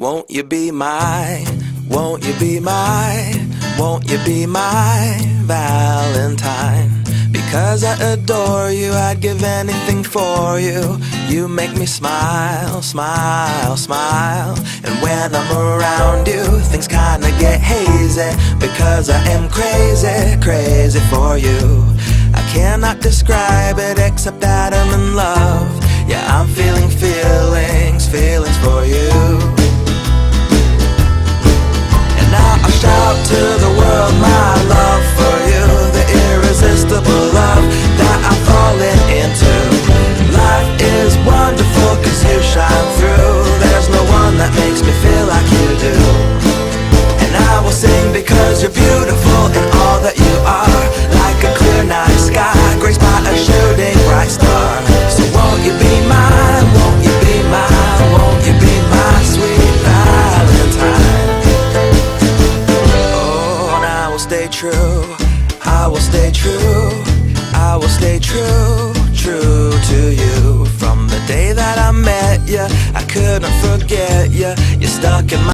Won't you be my, won't you be my, won't you be my Valentine? Because I adore you, I'd give anything for you. You make me smile, smile, smile. And when I'm around you, things kinda get hazy. Because I am crazy, crazy for you. I cannot describe it except that I'm in love. Yeah, I'm feeling feelings, feelings for you. And now I shout to the world my love for you, the irresistible love that I'm falling into. Life is wonderful cause you shine through. There's no one that makes me feel like you do. And I will sing because you're beautiful in all that you are. Like a clear night sky, graced by a shooting bright star. So won't you be mine, won't you be mine, won't you be my sweet Valentine? Oh, and I will stay true, I will stay true, I will stay true, true to you. From the day that I met you, I couldn't forget you. You're stuck in my